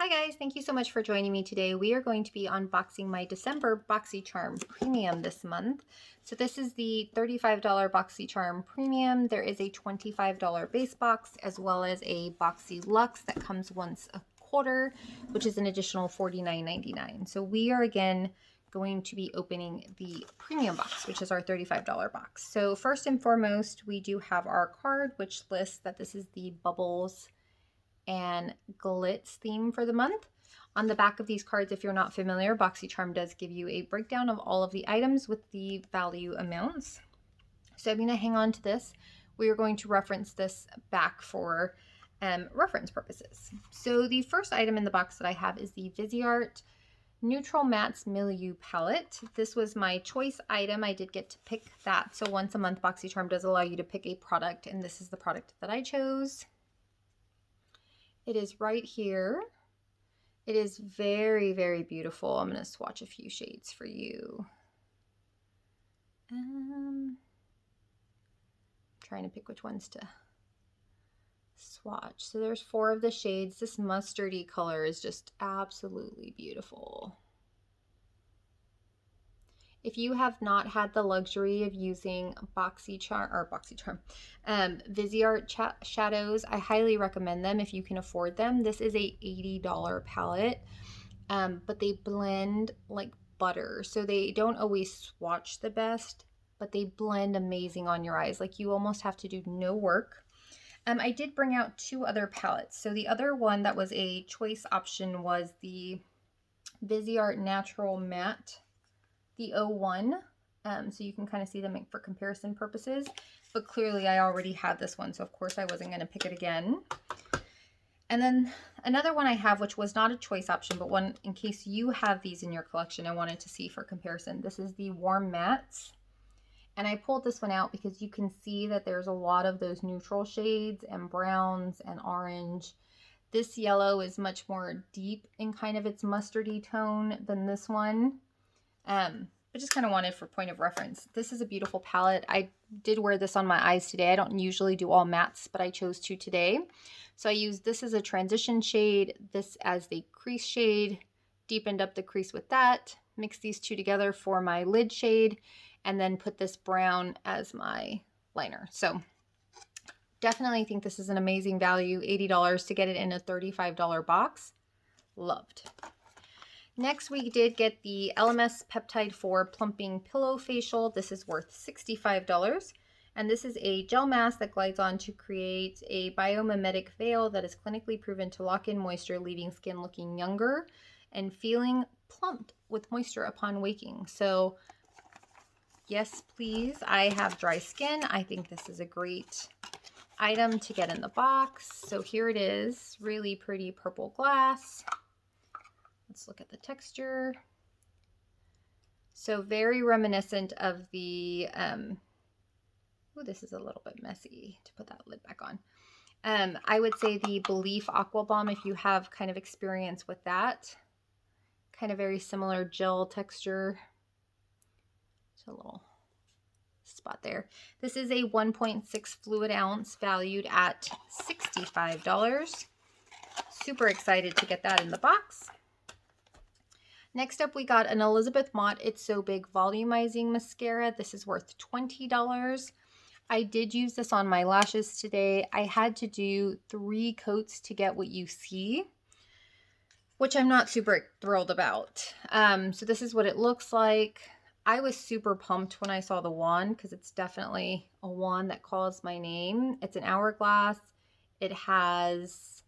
Hi guys, thank you so much for joining me today. We are going to be unboxing my December Boxycharm Premium this month. So this is the $35 Boxycharm Premium. There is a $25 base box as well as a Boxy Luxe that comes once a quarter, which is an additional $49.99. So we are again going to be opening the premium box, which is our $35 box. So first and foremost, we do have our card, which lists that this is the Bubbles and glitz theme for the month. On the back of these cards, if you're not familiar, Boxycharm does give you a breakdown of all of the items with the value amounts. So I'm going to hang on to this. We are going to reference this back for reference purposes. So the first item in the box that I have is the Viseart Neutral Mattes Milieu Palette. This was my choice item. I did get to pick that. So once a month, Boxycharm does allow you to pick a product, and this is the product that I chose. It is right here. It is very, very beautiful. I'm going to swatch a few shades for you. Trying to pick which ones to swatch. So there's 4 of the shades. This mustardy color is just absolutely beautiful. If you have not had the luxury of using Viseart shadows, I highly recommend them if you can afford them. This is a $80 palette, but they blend like butter. So they don't always swatch the best, but they blend amazing on your eyes. Like you almost have to do no work. I did bring out 2 other palettes. So the other one that was a choice option was the Viseart Natural Matte, the 01. So you can kind of see them for comparison purposes, but clearly I already had this one, so of course I wasn't going to pick it again. And then another one I have, which was not a choice option, but one in case you have these in your collection, I wanted to see for comparison. This is the Warm Mattes, and I pulled this one out because you can see that there's a lot of those neutral shades and browns and orange. This yellow is much more deep in kind of its mustardy tone than this one. But just kind of wanted for point of reference. This is a beautiful palette. I did wear this on my eyes today. I don't usually do all mattes, but I chose to today. So I used this as a transition shade, this as the crease shade, deepened up the crease with that, mixed these 2 together for my lid shade, and then put this brown as my liner. So definitely think this is an amazing value, $80 to get it in a $35 box. Loved. Next, we did get the LMS Peptide 4 Plumping Pillow Facial. This is worth $65. And this is a gel mask that glides on to create a biomimetic veil that is clinically proven to lock in moisture, leaving skin looking younger and feeling plumped with moisture upon waking. So yes, please. I have dry skin. I think this is a great item to get in the box. So here it is, really pretty purple glass. Let's look at the texture. So very reminiscent of the, oh, this is a little bit messy to put that lid back on. I would say the Belief Aqua Bomb, if you have kind of experience with that. Kind of very similar gel texture. Just a little spot there. This is a 1.6 fluid ounce valued at $65. Super excited to get that in the box. Next up, we got an Elizabeth Mott It's So Big Volumizing Mascara. This is worth $20. I did use this on my lashes today. I had to do 3 coats to get what you see, which I'm not super thrilled about. So this is what it looks like. I was super pumped when I saw the wand because it's definitely a wand that calls my name. It's an hourglass. It has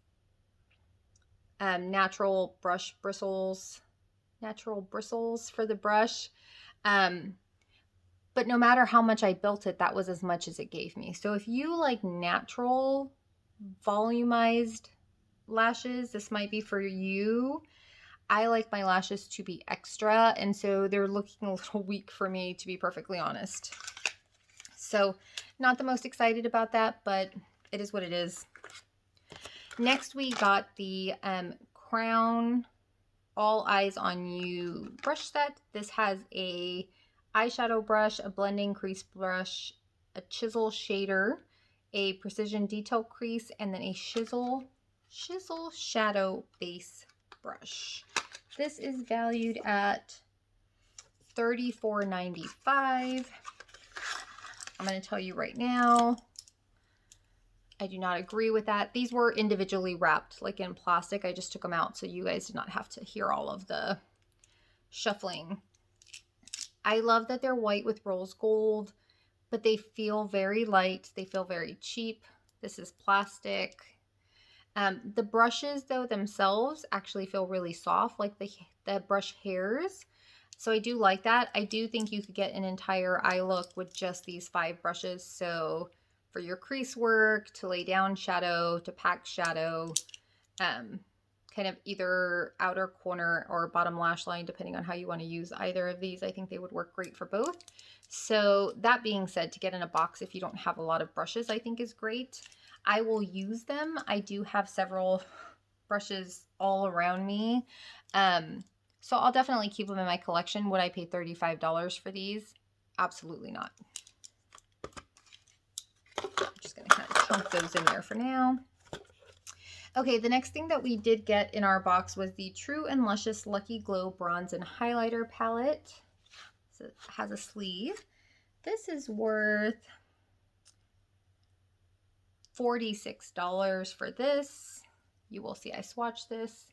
natural bristles for the brush. But no matter how much I built it, that was as much as it gave me. So if you like natural volumized lashes, this might be for you. I like my lashes to be extra, and so they're looking a little weak for me, to be perfectly honest. So not the most excited about that, but it is what it is. Next, we got the Crown All Eyes on You brush set. This has a eyeshadow brush, a blending crease brush, a chisel shader, a precision detail crease, and then a chisel shadow base brush. This is valued at $34.95. I'm going to tell you right now, I do not agree with that. These were individually wrapped like in plastic. I just took them out so you guys did not have to hear all of the shuffling. I love that they're white with rose gold, but they feel very light. They feel very cheap. This is plastic. The brushes though themselves actually feel really soft, like the brush hairs. So I do like that. I do think you could get an entire eye look with just these 5 brushes. So for your crease work, to lay down shadow, to pack shadow, kind of either outer corner or bottom lash line, depending on how you want to use either of these. I think they would work great for both. So that being said, to get in a box if you don't have a lot of brushes, I think is great. I will use them. I do have several brushes all around me. So I'll definitely keep them in my collection. Would I pay $35 for these? Absolutely not. I'm just going to kind of chunk those in there for now. Okay, the next thing that we did get in our box was the True and Luscious Lucky Glow Bronze and Highlighter Palette. So it has a sleeve. This is worth $46 for this. You will see I swatched this.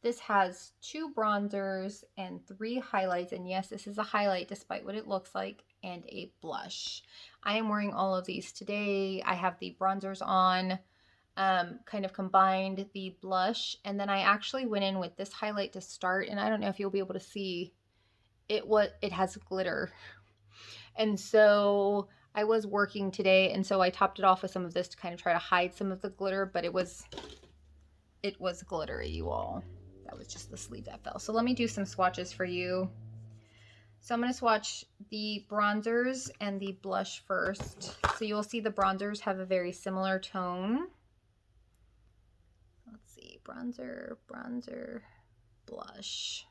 This has 2 bronzers and 3 highlights. And yes, this is a highlight despite what it looks like, and a blush. I am wearing all of these today. I have the bronzers on, kind of combined the blush. And then I actually went in with this highlight to start. And I don't know if you'll be able to see it, it has glitter. And so I was working today, and so I topped it off with some of this to kind of try to hide some of the glitter, but it was glittery, you all. That was just the sleeve that fell. So let me do some swatches for you. So I'm going to swatch the bronzers and the blush first. So you'll see the bronzers have a very similar tone. Let's see, bronzer, bronzer, blush.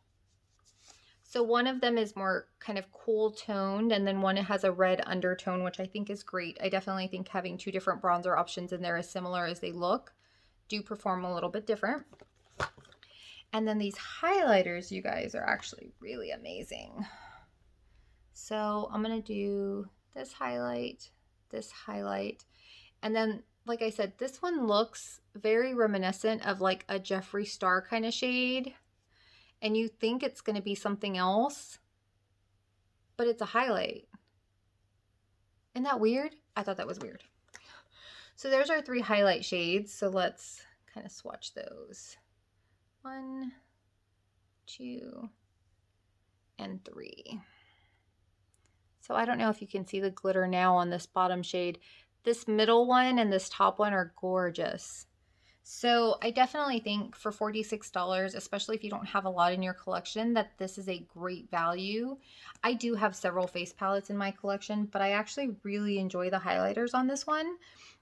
So one of them is more kind of cool toned, and then one has a red undertone, which I think is great. I definitely think having 2 different bronzer options in there, as similar as they look, do perform a little bit different. And then these highlighters, you guys, are actually really amazing. So I'm going to do this highlight, and then, like I said, this one looks very reminiscent of like a Jeffree Star kind of shade. And you think it's going to be something else, but it's a highlight. Isn't that weird? I thought that was weird. So there's our 3 highlight shades. So let's kind of swatch those. 1, 2, and 3. So I don't know if you can see the glitter now on this bottom shade. This middle one and this top one are gorgeous. So I definitely think for $46, especially if you don't have a lot in your collection, that this is a great value. I do have several face palettes in my collection, but I actually really enjoy the highlighters on this one,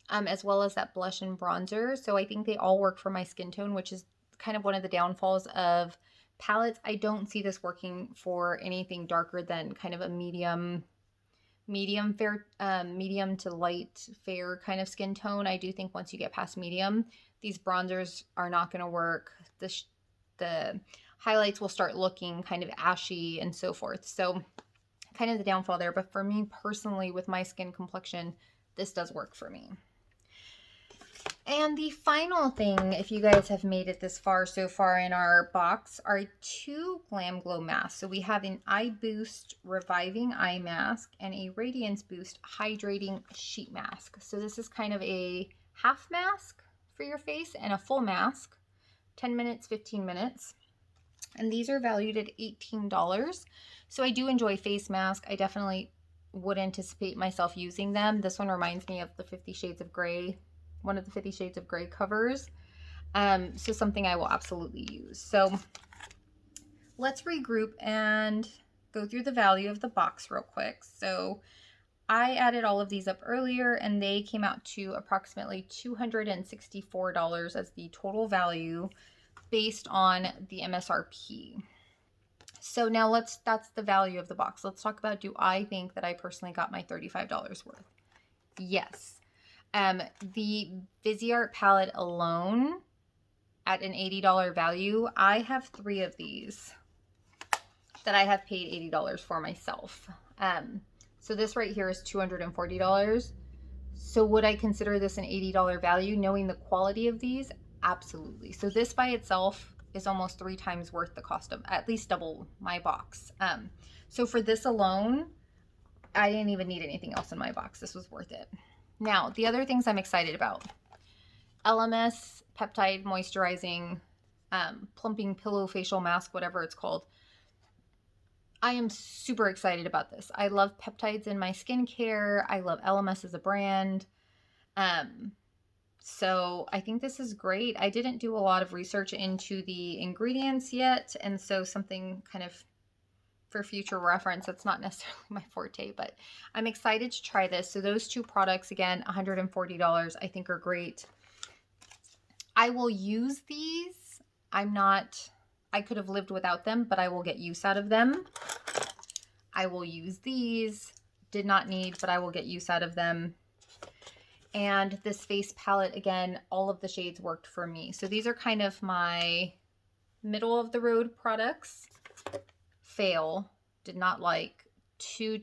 as well as that blush and bronzer. So I think they all work for my skin tone, which is kind of one of the downfalls of palettes. I don't see this working for anything darker than kind of a medium fair, medium to light fair kind of skin tone. I do think once you get past medium, these bronzers are not going to work. The highlights will start looking kind of ashy and so forth. So kind of the downfall there. But for me personally, with my skin complexion, this does work for me. And the final thing, if you guys have made it this far so far in our box, are 2 Glam Glow masks. So we have an Eye Boost Reviving Eye Mask and a Radiance Boost Hydrating Sheet Mask. So this is kind of a half mask for your face and a full mask, 10 minutes, 15 minutes. And these are valued at $18. So I do enjoy face mask. I definitely would anticipate myself using them. This one reminds me of the 50 Shades of Grey, one of the 50 Shades of Grey covers. So something I will absolutely use. So let's regroup and go through the value of the box real quick. So I added all of these up earlier, and they came out to approximately $264 as the total value based on the MSRP. So now that's the value of the box. Let's talk about, do I think that I personally got my $35 worth? Yes. The Viseart palette alone, at an $80 value. I have 3 of these that I have paid $80 for myself. So this right here is $240. So would I consider this an $80 value knowing the quality of these? Absolutely. So this by itself is almost 3 times worth the cost of, at least double my box. So for this alone, I didn't even need anything else in my box. This was worth it. Now, the other things I'm excited about. LMS Peptide Moisturizing Plumping Pillow Facial Mask, whatever it's called. I am super excited about this. I love peptides in my skincare. I love LMS as a brand. So I think this is great. I didn't do a lot of research into the ingredients yet, and so something kind of for future reference, that's not necessarily my forte, but I'm excited to try this. So those 2 products, again, $140, I think are great. I will use these. I could have lived without them, but I will get use out of them. I will use these. Did not need, but I will get use out of them. And this face palette, again, all of the shades worked for me. So these are kind of my middle of the road products. Fail, did not like, too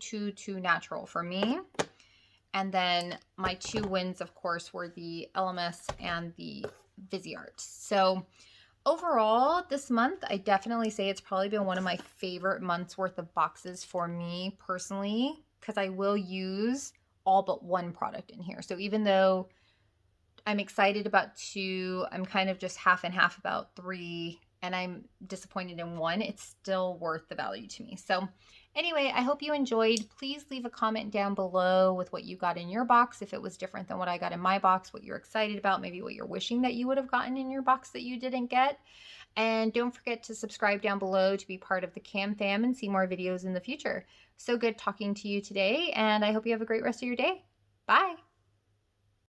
natural for me. And then my 2 wins, of course, were the LMS and the Viseart. So overall, this month, I definitely say it's probably been one of my favorite months worth of boxes for me personally, because I will use all but 1 product in here. So even though I'm excited about 2, I'm kind of just half and half about 3, and I'm disappointed in 1, it's still worth the value to me. So anyway, I hope you enjoyed. Please leave a comment down below with what you got in your box, if it was different than what I got in my box, what you're excited about, maybe what you're wishing that you would have gotten in your box that you didn't get. And don't forget to subscribe down below to be part of the Cam Fam and see more videos in the future. So good talking to you today, and I hope you have a great rest of your day. Bye.